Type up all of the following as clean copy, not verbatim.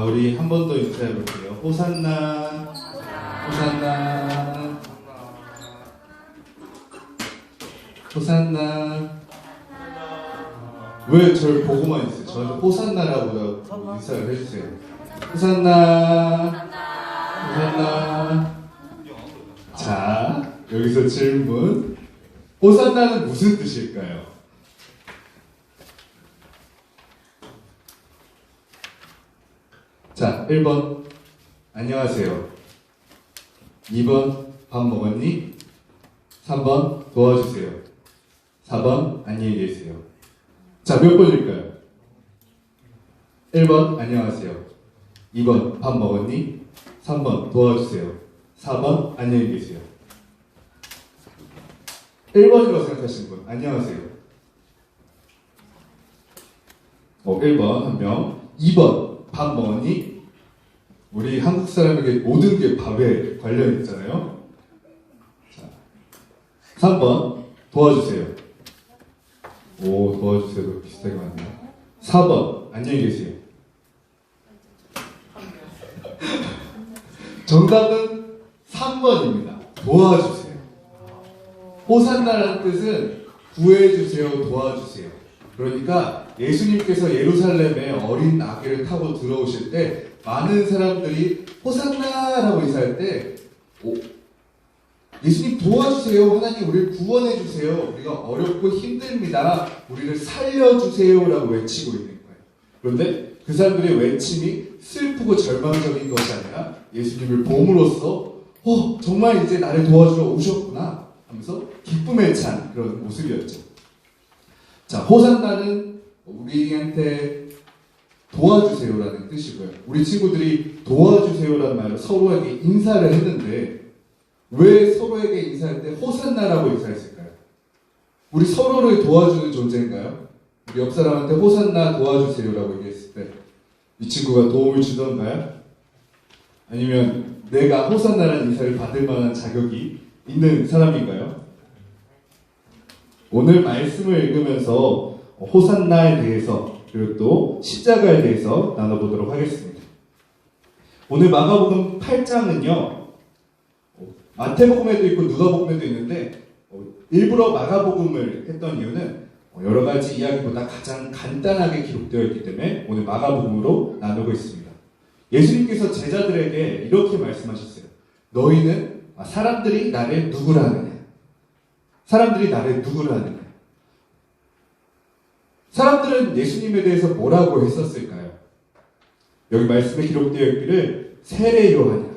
우리 한 번 더 인사해 볼게요. 호산나, 호산나, 호산나. 왜 저를 보고만 있어요? 저한테 호산나라고 인사를 해주세요. 호산나, 호산나. 자, 여기서 질문. 호산나는 무슨 뜻일까요? 자, 1번 안녕하세요. 2번 밥 먹었니? 3번 도와주세요. 4번 안녕히 계세요. 자, 몇 번일까요? 1번 안녕하세요. 2번 밥 먹었니? 3번 도와주세요. 4번 안녕히 계세요. 1번이라고 생각하시는 분 안녕하세요. 1번 한 명. 2번 밥 먹었니? 우리 한국 사람에게 모든 게 밥에 관련 있잖아요. 자, 3번 도와주세요. 오, 도와주세요도 비슷하게 맞네요. 4번 안녕히 계세요. 정답은 3번입니다. 도와주세요. 호산나라는 뜻은 구해주세요, 도와주세요. 그러니까 예수님께서 예루살렘에 어린 아기를 타고 들어오실 때 많은 사람들이 호산나라고 인사할 때 예수님 도와주세요. 하나님 우리를 구원해주세요. 우리가 어렵고 힘듭니다. 우리를 살려주세요라고 외치고 있는 거예요. 그런데 그 사람들의 외침이 슬프고 절망적인 것이 아니라 예수님을 봄으로써 정말 이제 나를 도와주러 오셨구나 하면서 기쁨에 찬 그런 모습이었죠. 자, 호산나는 우리한테 도와주세요라는 뜻이고요. 우리 친구들이 도와주세요라는 말로 서로에게 인사를 했는데 왜 서로에게 인사할 때 호산나라고 인사했을까요? 우리 서로를 도와주는 존재인가요? 우리 옆 사람한테 호산나 도와주세요라고 얘기했을 때 이 친구가 도움을 주던가요? 아니면 내가 호산나라는 인사를 받을 만한 자격이 있는 사람인가요? 오늘 말씀을 읽으면서 호산나에 대해서 그리고 또 십자가에 대해서 나눠보도록 하겠습니다. 오늘 마가복음 8장은요. 마태복음에도 있고 누가복음에도 있는데 일부러 마가복음을 했던 이유는 여러 가지 이야기보다 가장 간단하게 기록되어 있기 때문에 오늘 마가복음으로 나누고 있습니다. 예수님께서 제자들에게 이렇게 말씀하셨어요. 너희는 사람들이 나를 누구라 하느냐? 사람들이 나를 누구라 하느냐? 사람들은 예수님에 대해서 뭐라고 했었을까요? 여기 말씀에 기록되어 있기를 세례 요한이라고.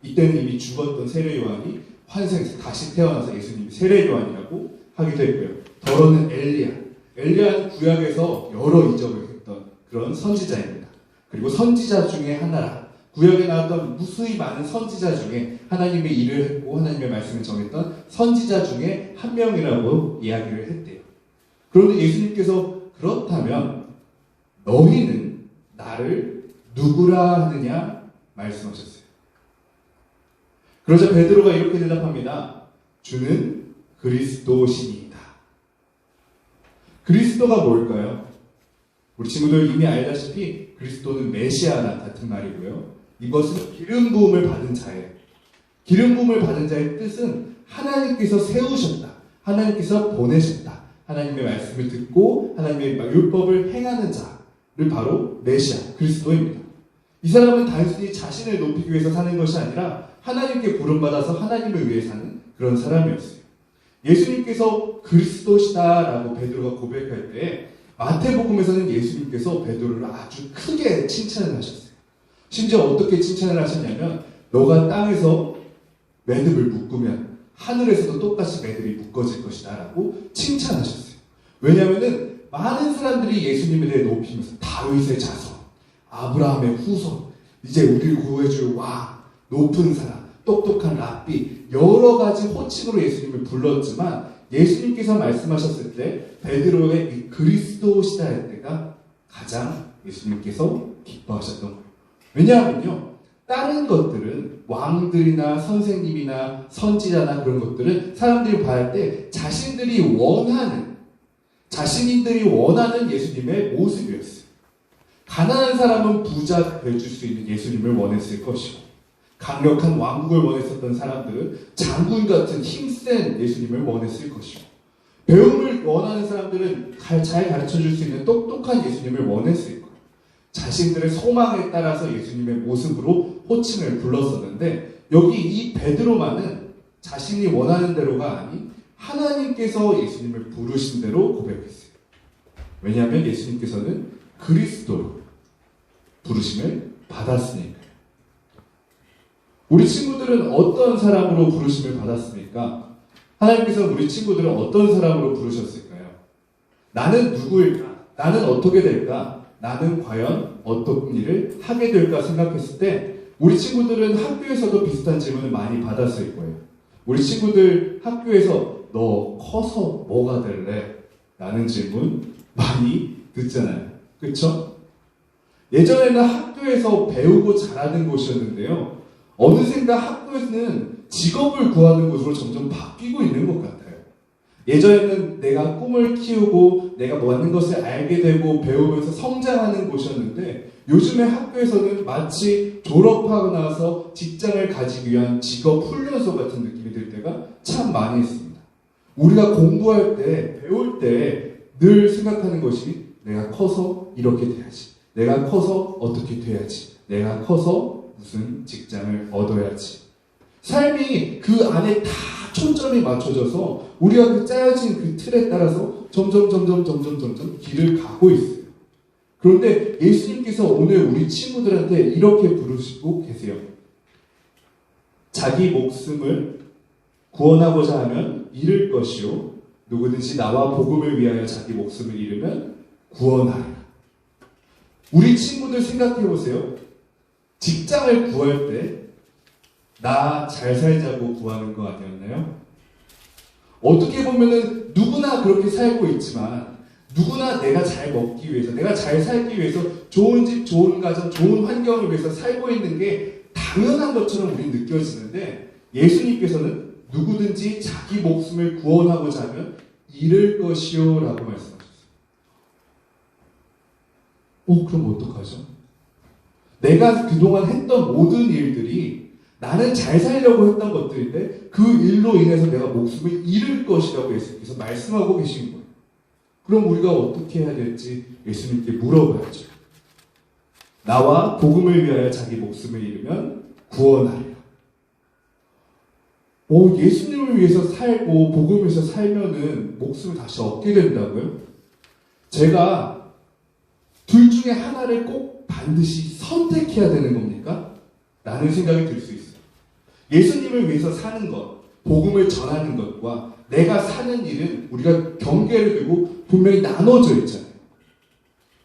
이때는 이미 죽었던 세례 요한이 환생해서 다시 태어나서 예수님이 세례 요한이라고 하기도 했고요. 더러는 엘리야. 엘리야는 구약에서 여러 이적을 했던 그런 선지자입니다. 그리고 선지자 중에 하나라. 구약에 나왔던 무수히 많은 선지자 중에 하나님의 일을 했고 하나님의 말씀을 정했던 선지자 중에 한 명이라고 이야기를 했대요. 그런데 예수님께서 그렇다면 너희는 나를 누구라 하느냐 말씀하셨어요. 그러자 베드로가 이렇게 대답합니다. 주는 그리스도시니이다. 그리스도가 뭘까요? 우리 친구들 이미 알다시피 그리스도는 메시아 같은 말이고요. 이것은 기름 부음을 받은 자예요. 기름 부음을 받은 자의 뜻은 하나님께서 세우셨다. 하나님께서 보내셨다. 하나님의 말씀을 듣고 하나님의 율법을 행하는 자를 바로 메시아, 그리스도입니다. 이 사람은 단순히 자신을 높이기 위해서 사는 것이 아니라 하나님께 부름받아서 하나님을 위해 사는 그런 사람이었어요. 예수님께서 그리스도시다라고 베드로가 고백할 때 마태복음에서는 예수님께서 베드로를 아주 크게 칭찬을 하셨어요. 심지어 어떻게 칭찬을 하셨냐면 너가 땅에서 매듭을 묶으면 하늘에서도 똑같이 매듭이 묶어질 것이다 라고 칭찬하셨어요. 왜냐하면 많은 사람들이 예수님에 대해 높이면서 다윗의 자손, 아브라함의 후손, 이제 우리를 구해줄 왕, 높은 사람, 똑똑한 랍비 여러 가지 호칭으로 예수님을 불렀지만 예수님께서 말씀하셨을 때 베드로의 이 그리스도시다 할 때가 가장 예수님께서 기뻐하셨던 거예요. 왜냐하면요. 다른 것들은 왕들이나 선생님이나 선지자나 그런 것들은 사람들이 봐야 할 때 자신들이 원하는 예수님의 모습이었어요. 가난한 사람은 부자 되어줄 수 있는 예수님을 원했을 것이고, 강력한 왕국을 원했었던 사람들은 장군 같은 힘센 예수님을 원했을 것이고, 배움을 원하는 사람들은 잘 가르쳐줄 수 있는 똑똑한 예수님을 원했을 거예요. 자신들의 소망에 따라서 예수님의 모습으로 호칭을 불렀었는데, 여기 이 베드로만은 자신이 원하는 대로가 아닌 하나님께서 예수님을 부르신 대로 고백했어요. 왜냐하면 예수님께서는 그리스도로 부르심을 받았으니까요. 우리 친구들은 어떤 사람으로 부르심을 받았습니까? 하나님께서 우리 친구들을 어떤 사람으로 부르셨을까요? 나는 누구일까? 나는 어떻게 될까? 나는 과연 어떤 일을 하게 될까 생각했을 때 우리 친구들은 학교에서도 비슷한 질문을 많이 받았을 거예요. 우리 친구들 학교에서 너 커서 뭐가 될래? 라는 질문 많이 듣잖아요. 그쵸? 예전에는 학교에서 배우고 자라는 곳이었는데요. 어느샌가 학교에서는 직업을 구하는 곳으로 점점 바뀌고 있는 것 같아요. 예전에는 내가 꿈을 키우고 내가 뭐하는 것을 알게 되고 배우면서 성장하는 곳이었는데 요즘의 학교에서는 마치 졸업하고 나서 직장을 가지기 위한 직업 훈련소 같은 느낌이 들 때가 참 많이 있습니다. 우리가 공부할 때, 배울 때 늘 생각하는 것이 내가 커서 이렇게 돼야지. 내가 커서 어떻게 돼야지. 내가 커서 무슨 직장을 얻어야지. 삶이 그 안에 다 초점이 맞춰져서 우리가 그 짜여진 그 틀에 따라서 점점 길을 가고 있어요. 그런데 예수님께서 오늘 우리 친구들한테 이렇게 부르시고 계세요. 자기 목숨을 구원하고자 하면 잃을 것이요. 누구든지 나와 복음을 위하여 자기 목숨을 잃으면 구원하리라. 우리 친구들 생각해 보세요. 직장을 구할 때 나 잘 살자고 구하는 거 아니었나요? 어떻게 보면은 누구나 그렇게 살고 있지만 누구나 내가 잘 먹기 위해서, 내가 잘 살기 위해서 좋은 집, 좋은 가정, 좋은 환경을 위해서 살고 있는 게 당연한 것처럼 우리 느껴지는데 예수님께서는 누구든지 자기 목숨을 구원하고자 하면 잃을 것이요 라고 말씀하셨어요. 그럼 어떡하죠? 내가 그동안 했던 모든 일들이 나는 잘 살려고 했던 것들인데 그 일로 인해서 내가 목숨을 잃을 것이라고 예수님께서 말씀하고 계신 거예요. 그럼 우리가 어떻게 해야 될지 예수님께 물어봐야죠. 나와 복음을 위하여 자기 목숨을 잃으면 구원하리라. 예수님을 위해서 살고 복음을 위해서 살면은 목숨을 다시 얻게 된다고요? 제가 둘 중에 하나를 꼭 반드시 선택해야 되는 겁니까? 라는 생각이 들 수 있어요. 예수님을 위해서 사는 것, 복음을 전하는 것과 내가 사는 일은 우리가 경계를 두고 분명히 나눠져 있잖아요.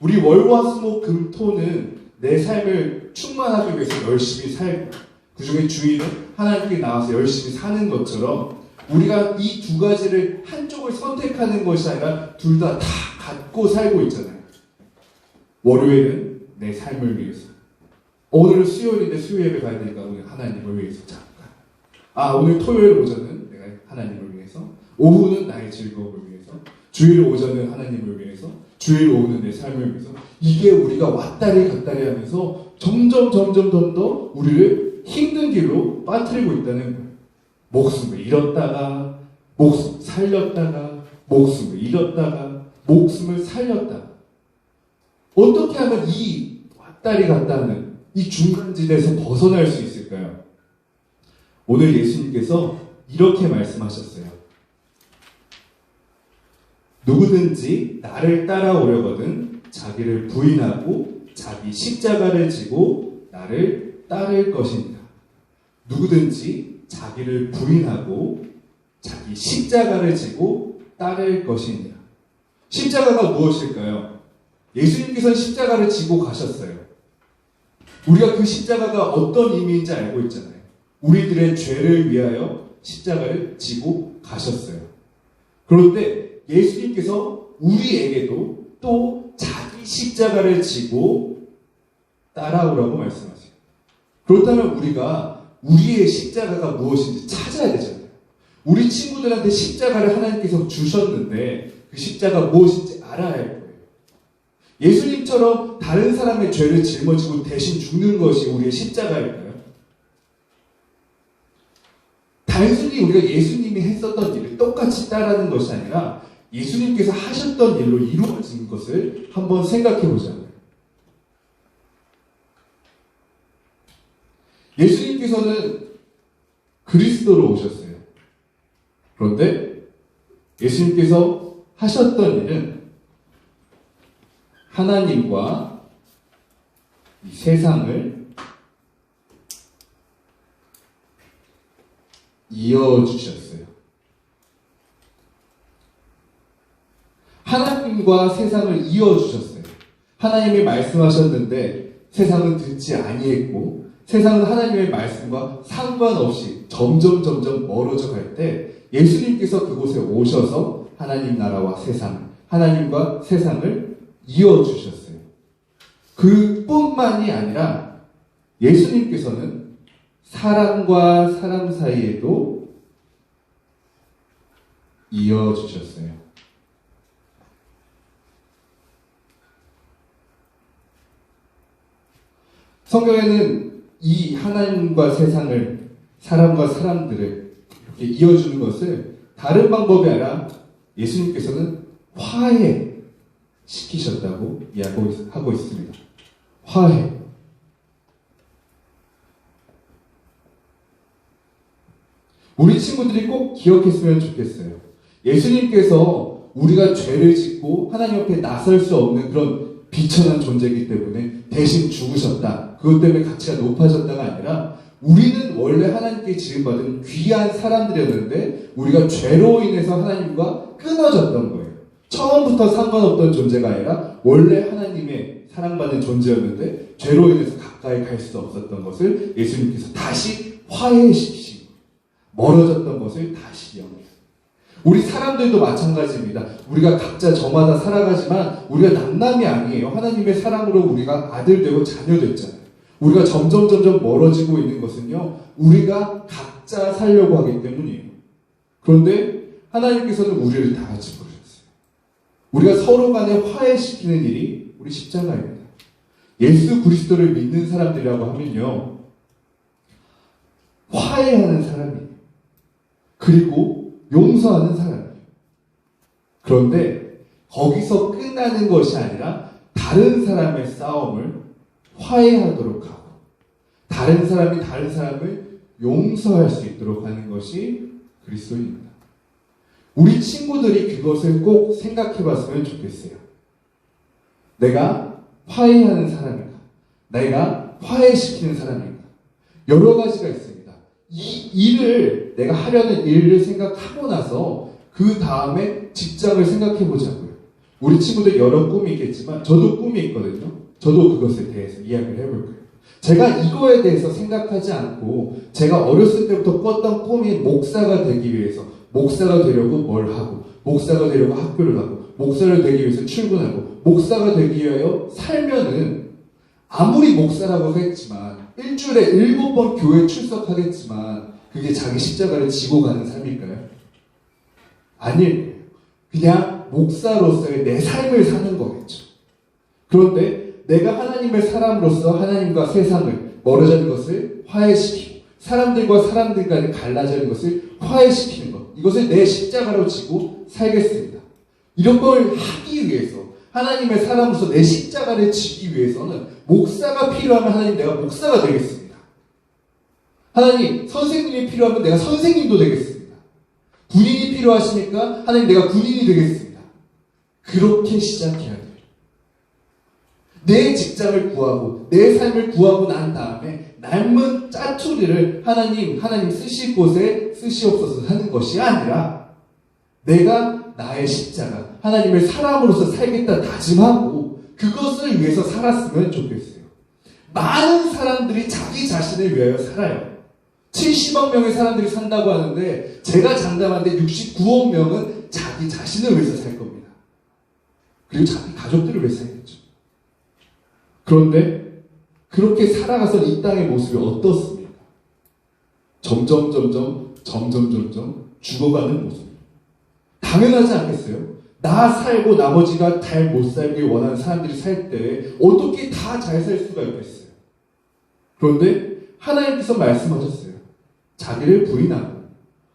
우리 월화수목금토는 내 삶을 충만하기 위해서 열심히 살고 그 중에 주일은 하나님께 나와서 열심히 사는 것처럼 우리가 이 두 가지를 한쪽을 선택하는 것이 아니라 둘 다 갖고 살고 있잖아요. 월요일은 내 삶을 위해서, 오늘은 수요일인데 수요 예배 가야 되니까 오늘 하나님을 위해서 잠깐. 오늘 토요일 오전은 내가 하나님을 위해서, 오후는 나의 즐거움을 위해서, 주일 오전은 하나님을 위해서, 주일 오후는 내 삶을 위해서. 이게 우리가 왔다리 갔다리 하면서 점점 더 우리를 힘든 길로 빠뜨리고 있다는 거예요. 목숨을 잃었다가 목숨 살렸다가 목숨을 잃었다가 목숨을 살렸다가. 어떻게 하면 이 왔다리 갔다 하는 이 중간지대에서 벗어날 수 있을까요? 오늘 예수님께서 이렇게 말씀하셨어요. 누구든지 나를 따라오려거든 자기를 부인하고 자기 십자가를 지고 나를 따를 것입니다. 누구든지 자기를 부인하고 자기 십자가를 지고 따를 것입니다. 십자가가 무엇일까요? 예수님께서는 십자가를 지고 가셨어요. 우리가 그 십자가가 어떤 의미인지 알고 있잖아요. 우리들의 죄를 위하여 십자가를 지고 가셨어요. 그런데 예수님께서 우리에게도 또 자기 십자가를 지고 따라오라고 말씀하세요. 그렇다면 우리가 우리의 십자가가 무엇인지 찾아야 되잖아요. 우리 친구들한테 십자가를 하나님께서 주셨는데 그 십자가 무엇인지 알아야 할 거예요. 예수님처럼 다른 사람의 죄를 짊어지고 대신 죽는 것이 우리의 십자가일까요? 단순히 우리가 예수님이 했었던 일을 똑같이 따르는 것이 아니라 예수님께서 하셨던 일로 이루어진 것을 한번 생각해 보자고요. 예수님께서는 그리스도로 오셨어요. 그런데 예수님께서 하셨던 일은 하나님과 이 세상을 이어주셨어요. 하나님과 세상을 이어주셨어요. 하나님이 말씀하셨는데 세상은 듣지 아니했고 세상은 하나님의 말씀과 상관없이 점점 멀어져 갈 때 예수님께서 그곳에 오셔서 하나님 나라와 세상, 하나님과 세상을 이어주셨어요. 그뿐만이 아니라 예수님께서는 사람과 사람 사이에도 이어주셨어요. 성경에는 이 하나님과 세상을, 사람과 사람들을 이렇게 이어주는 것을 다른 방법이 아니라 예수님께서는 화해시키셨다고 이야기하고 있습니다. 화해. 우리 친구들이 꼭 기억했으면 좋겠어요. 예수님께서 우리가 죄를 짓고 하나님 앞에 나설 수 없는 그런 비천한 존재이기 때문에 대신 죽으셨다. 그것 때문에 가치가 높아졌다가 아니라 우리는 원래 하나님께 지음받은 귀한 사람들이었는데 우리가 죄로 인해서 하나님과 끊어졌던 거예요. 처음부터 상관없던 존재가 아니라 원래 하나님의 사랑받는 존재였는데 죄로 인해서 가까이 갈 수 없었던 것을 예수님께서 다시 화해시키시고 멀어졌던 것을 다시 연결해요. 우리 사람들도 마찬가지입니다. 우리가 각자 저마다 살아가지만 우리가 남남이 아니에요. 하나님의 사랑으로 우리가 아들 되고 자녀 됐잖아요. 우리가 점점 멀어지고 있는 것은요, 우리가 각자 살려고 하기 때문이에요. 그런데 하나님께서는 우리를 다 같이 부르셨어요. 우리가 서로 간에 화해시키는 일이 우리 십자가입니다. 예수 그리스도를 믿는 사람들이라고 하면요, 화해하는 사람이에요. 그리고 용서하는 사람이에요. 그런데 거기서 끝나는 것이 아니라 다른 사람의 싸움을 화해하도록 하고 다른 사람이 다른 사람을 용서할 수 있도록 하는 것이 그리스도입니다. 우리 친구들이 그것을 꼭 생각해 봤으면 좋겠어요. 내가 화해하는 사람인가? 내가 화해시키는 사람인가? 여러 가지가 있습니다. 이 일을, 내가 하려는 일을 생각하고 나서 그 다음에 직장을 생각해 보자고요. 우리 친구들 여러 꿈이 있겠지만 저도 꿈이 있거든요. 저도 그것에 대해서 이야기를 해볼 거예요. 제가 이거에 대해서 생각하지 않고 제가 어렸을 때부터 꿨던 꿈이 목사가 되기 위해서, 목사가 되려고 뭘 하고, 목사가 되려고 학교를 가고, 목사를 되기 위해서 출근하고, 목사가 되기 위하여 살면은 아무리 목사라고 했지만 일주일에 7번 교회 출석하겠지만 그게 자기 십자가를 지고 가는 삶일까요? 아닐 거예요. 그냥 목사로서의 내 삶을 사는 거겠죠. 그런데 내가 하나님의 사람으로서 하나님과 세상을 멀어지는 것을 화해시키고 사람들과 사람들 간에 갈라지는 것을 화해시키는 것, 이것을 내 십자가로 지고 살겠습니다. 이런 걸 하기 위해서 하나님의 사람으로서 내 십자가를 지기 위해서는 목사가 필요하면 하나님 내가 목사가 되겠습니다. 하나님 선생님이 필요하면 내가 선생님도 되겠습니다. 군인이 필요하십니까? 하나님 내가 군인이 되겠습니다. 그렇게 시작해야 돼요. 내 직장을 구하고 내 삶을 구하고 난 다음에 남은 짜투리를 하나님 쓰실 곳에 쓰시옵소서 하는 것이 아니라 내가 나의 십자가, 하나님의 사람으로서 살겠다 다짐하고 그것을 위해서 살았으면 좋겠어요. 많은 사람들이 자기 자신을 위하여 살아요. 70억 명의 사람들이 산다고 하는데 제가 장담하는데 69억 명은 자기 자신을 위해서 살 겁니다. 그리고 자기 가족들을 위해서 살겠죠. 그런데 그렇게 살아가서 이 땅의 모습이 어떻습니까? 점점 죽어가는 모습. 당연하지 않겠어요? 나 살고 나머지가 잘 못 살길 원하는 사람들이 살 때 어떻게 다 잘 살 수가 있겠어요? 그런데 하나님께서 말씀하셨어요. 자기를 부인하고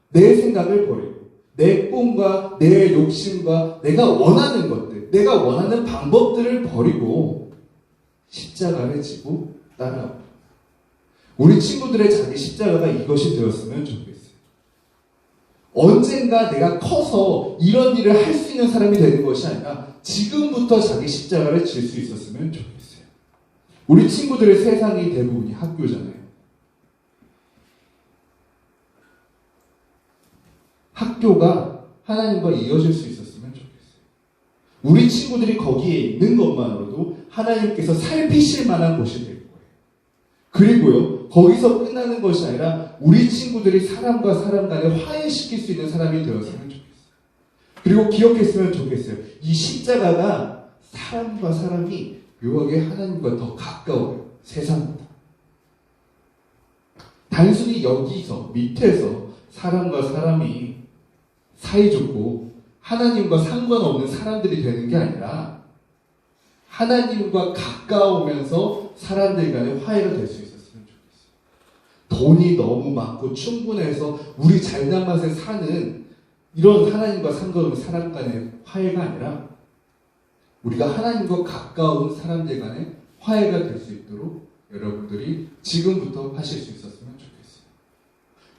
내 생각을 버리고 내 꿈과 내 욕심과 내가 원하는 것들, 내가 원하는 방법들을 버리고 십자가를 지고 따라오고. 우리 친구들의 자기 십자가가 이것이 되었으면 좋겠어요. 언젠가 내가 커서 이런 일을 할 수 있는 사람이 되는 것이 아니라 지금부터 자기 십자가를 질 수 있었으면 좋겠어요. 우리 친구들의 세상이 대부분이 학교잖아요. 학교가 하나님과 이어질 수 있었으면 좋겠어요. 우리 친구들이 거기에 있는 것만으로도 하나님께서 살피실 만한 곳이 될 거예요. 그리고요, 거기서 끝나는 것이 아니라 우리 친구들이 사람과 사람 간에 화해시킬 수 있는 사람이 되었으면 좋겠어요. 그리고 기억했으면 좋겠어요. 이 십자가가 사람과 사람이 묘하게 하나님과 더 가까워요. 세상보다. 단순히 여기서 밑에서 사람과 사람이 사이좋고 하나님과 상관없는 사람들이 되는 게 아니라 하나님과 가까우면서 사람들 간에 화해가 될 수 있었으면 좋겠어요. 돈이 너무 많고 충분해서 우리 잘난 맛에 사는 이런 하나님과 상관없는 사람 간의 화해가 아니라 우리가 하나님과 가까운 사람들 간에 화해가 될 수 있도록 여러분들이 지금부터 하실 수 있었으면 좋겠어요.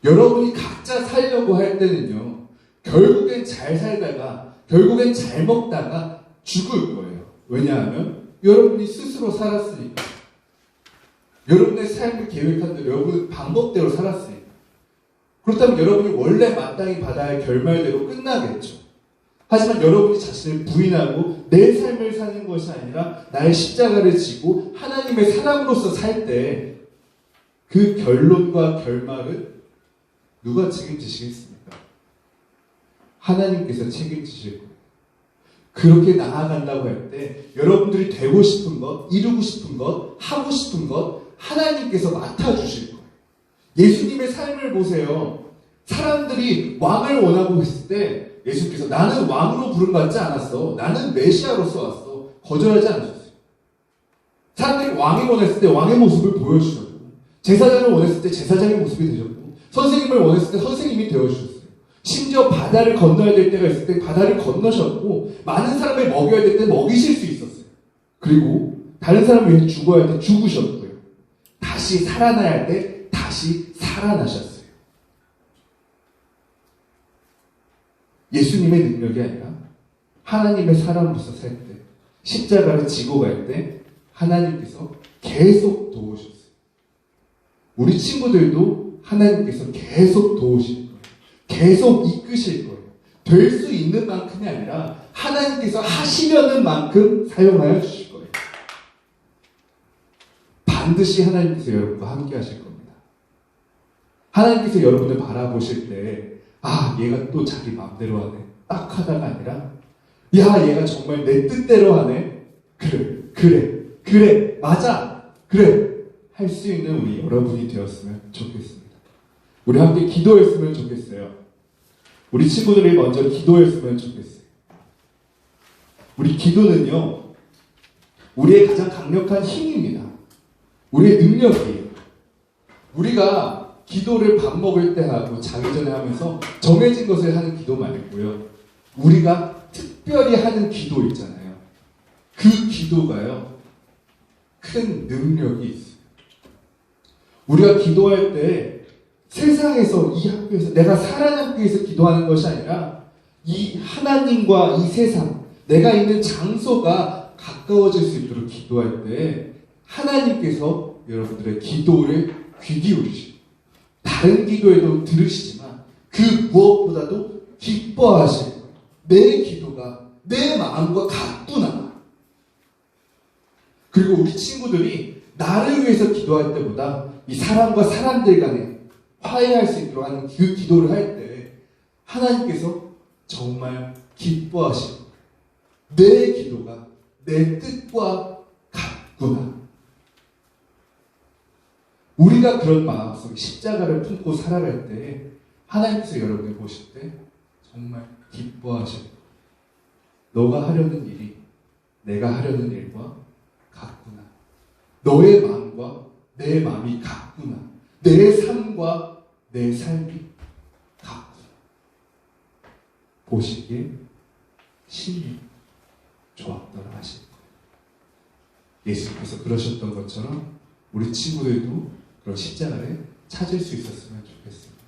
여러분이 각자 살려고 할 때는요, 결국엔 잘 살다가, 결국엔 잘 먹다가 죽을 거예요. 왜냐하면 여러분이 스스로 살았으니까. 여러분의 삶을 계획한 대로, 여러분의 방법대로 살았으니까. 그렇다면 여러분이 원래 마땅히 받아야 할 결말대로 끝나겠죠. 하지만 여러분이 자신을 부인하고 내 삶을 사는 것이 아니라 나의 십자가를 지고 하나님의 사람으로서 살 때 그 결론과 결말은 누가 책임지시겠습니까? 하나님께서 책임지실 거예요. 그렇게 나아간다고 할 때 여러분들이 되고 싶은 것, 이루고 싶은 것, 하고 싶은 것 하나님께서 맡아주실 거예요. 예수님의 삶을 보세요. 사람들이 왕을 원하고 있을 때 예수님께서 나는 왕으로 부름받지 않았어. 나는 메시아로서 왔어. 거절하지 않으셨어요. 사람들이 왕이 원했을 때 왕의 모습을 보여주셨고, 제사장을 원했을 때 제사장의 모습이 되셨고, 선생님을 원했을 때 선생님이 되어주셨어요. 심지어 바다를 건너야 될 때가 있을 때 바다를 건너셨고, 많은 사람을 먹여야 될 때 먹이실 수 있었어요. 그리고 다른 사람을 위해 죽어야 할 때 죽으셨고요. 다시 살아나야 할 때 다시 살아나셨어요. 예수님의 능력이 아니라 하나님의 사람으로서 살 때, 십자가를 지고 갈 때 하나님께서 계속 도우셨어요. 우리 친구들도 하나님께서 계속 도우실 거예요. 계속 이끄실 거예요. 될 수 있는 만큼이 아니라 하나님께서 하시려는 만큼 사용하여 주실 거예요. 반드시 하나님께서 여러분과 함께 하실 겁니다. 하나님께서 여러분을 바라보실 때 얘가 또 자기 마음대로 하네. 딱 하다가 아니라 야, 얘가 정말 내 뜻대로 하네. 그래, 맞아, 그래. 할 수 있는 우리 여러분이 되었으면 좋겠습니다. 우리 함께 기도했으면 좋겠어요. 우리 친구들이 먼저 기도했으면 좋겠어요. 우리 기도는요, 우리의 가장 강력한 힘입니다. 우리의 능력이에요. 우리가 기도를 밥 먹을 때 하고 자기 전에 하면서 정해진 것을 하는 기도 말고요. 우리가 특별히 하는 기도 있잖아요. 그 기도가요, 큰 능력이 있어요. 우리가 기도할 때 세상에서, 이 학교에서, 내가 살아남기 위해서 기도하는 것이 아니라 이 하나님과 이 세상, 내가 있는 장소가 가까워질 수 있도록 기도할 때 하나님께서 여러분들의 기도를 귀 기울이시고 다른 기도에도 들으시지만 그 무엇보다도 기뻐하실 거예요. 내 기도가 내 마음과 같구나. 그리고 우리 친구들이 나를 위해서 기도할 때보다 이 사람과 사람들 간에 화해할 수 있도록 하는 그 기도를 할 때 하나님께서 정말 기뻐하시고 내 기도가 내 뜻과 같구나. 우리가 그런 마음속에 십자가를 품고 살아갈 때 하나님께서 여러분을 보실 때 정말 기뻐하실 거예요. 너가 하려는 일이 내가 하려는 일과 같구나. 너의 마음과 내 마음이 같구나. 내 삶과 내 삶이 같구나. 보시기에 신이 좋았더라 하실 거예요. 예수님께서 그러셨던 것처럼 우리 친구들도 그런 십자가를 찾을 수 있었으면 좋겠습니다.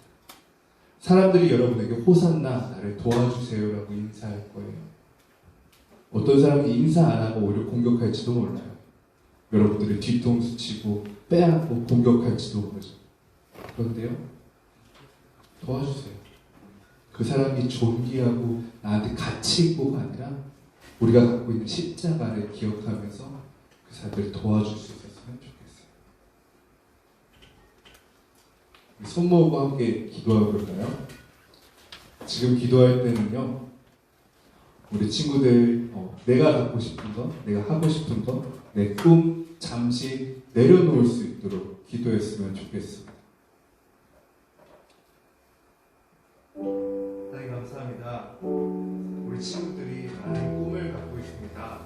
사람들이 여러분에게 호산나 나를 도와주세요라고 인사할 거예요. 어떤 사람이 인사 안 하고 오히려 공격할지도 몰라요. 여러분들이 뒤통수 치고 빼앗고 공격할지도 모르죠. 그런데요, 도와주세요. 그 사람이 존귀하고 나한테 가치 있고가 아니라 우리가 갖고 있는 십자가를 기억하면서 그 사람들을 도와줄 수 있었으면 좋겠어요. 손 모으고 함께 기도해 볼까요? 지금 기도할 때는요, 우리 친구들 내가 갖고 싶은 것, 내가 하고 싶은 것, 내 꿈 잠시 내려놓을 수 있도록 기도했으면 좋겠습니다. 하나님 감사합니다. 우리 친구들이 많은 꿈을 갖고 있습니다.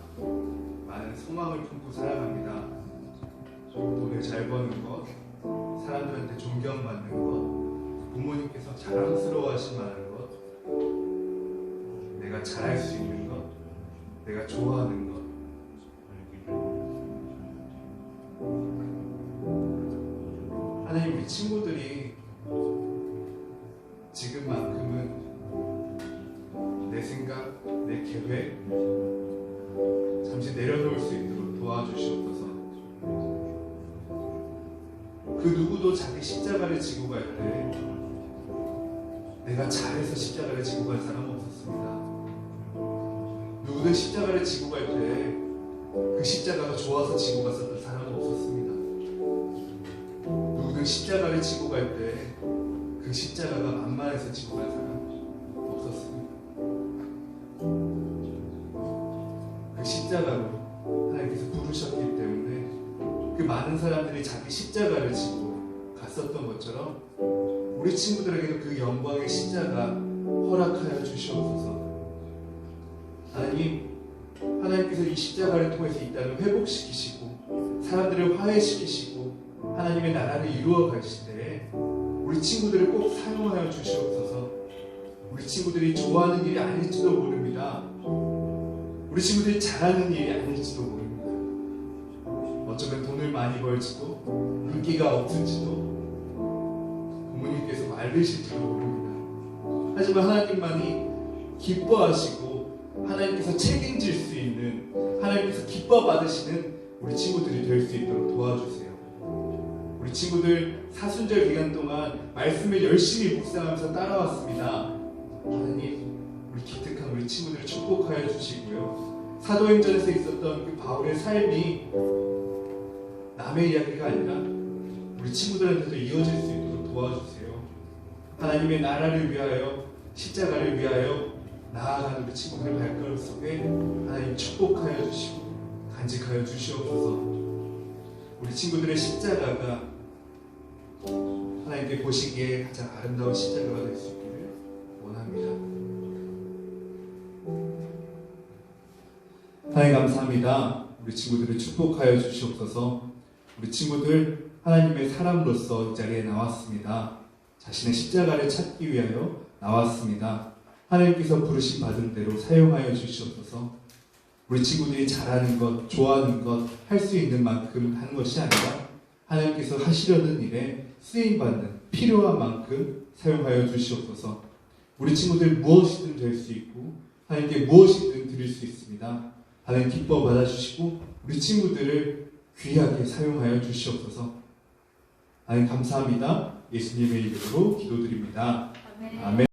많은 소망을 품고 살아갑니다. 돈을 잘 버는 것, 사람들한테 존경받는 것, 부모님께서 자랑스러워하실 만한 것, 내가 잘할 수 있는 것, 내가 좋아하는 것. 하나님, 우리 친구들이 지금만큼은 내 생각, 내 계획 잠시 내려놓을 수 있도록 도와주시옵소서. 그 누구도 자기 십자가를 지고 갈 때 내가 잘해서 십자가를 지고 갈 사람은 없었습니다. 누구든 십자가를 지고 갈 때 그 십자가가 좋아서 지고 갔었던 사람은 없었습니다. 누구든 십자가를 지고 갈 때 그 십자가가 만만해서 지고 간 사람은 없었습니다. 그 십자가로 하나님께서 부르셨기 때문에 그 많은 사람들이 자기 십자가를 지고 갔었던 것처럼 우리 친구들에게도 그 영광의 십자가 허락하여 주시옵소서. 하나님께서 이 십자가를 통해서 이 땅을 회복시키시고 사람들을 화해시키시고 하나님의 나라를 이루어 가실 때 우리 친구들을 꼭 사용하여 주시옵소서. 우리 친구들이 좋아하는 일이 아닐지도 모릅니다. 우리 친구들이 잘하는 일이 아닐지도 모릅니다. 어쩌면 돈을 많이 벌지도 인기가 없을지도 부모님께서 말리실지도 모릅니다. 하지만 하나님만이 기뻐하시고 하나님께서 책임질 수 있는, 하나님께서 기뻐 받으시는 우리 친구들이 될 수 있도록 도와주세요. 우리 친구들 사순절 기간 동안 말씀을 열심히 묵상하면서 따라왔습니다. 하나님, 우리 기특한 우리 친구들을 축복하여 주시고요. 사도행전에서 있었던 그 바울의 삶이 남의 이야기가 아니라 우리 친구들한테도 이어질 수 있도록 도와주세요. 하나님의 나라를 위하여, 십자가를 위하여 나아가는 우리 친구들의 발걸음 속에 하나님 축복하여 주시고 간직하여 주시옵소서. 우리 친구들의 십자가가 하나님께 보시기에 가장 아름다운 십자가가 될 수 있기를 원합니다. 하나님 감사합니다. 우리 친구들을 축복하여 주시옵소서. 우리 친구들 하나님의 사람으로서 이 자리에 나왔습니다. 자신의 십자가를 찾기 위하여 나왔습니다. 하나님께서 부르심 받은 대로 사용하여 주시옵소서. 우리 친구들이 잘하는 것, 좋아하는 것, 할 수 있는 만큼 하는 것이 아니라 하나님께서 하시려는 일에 쓰임받는 필요한 만큼 사용하여 주시옵소서. 우리 친구들 무엇이든 될 수 있고 하나님께 무엇이든 드릴 수 있습니다. 하나님 기뻐 받아주시고 우리 친구들을 귀하게 사용하여 주시옵소서. 하나님 감사합니다. 예수님의 이름으로 기도드립니다. 아멘.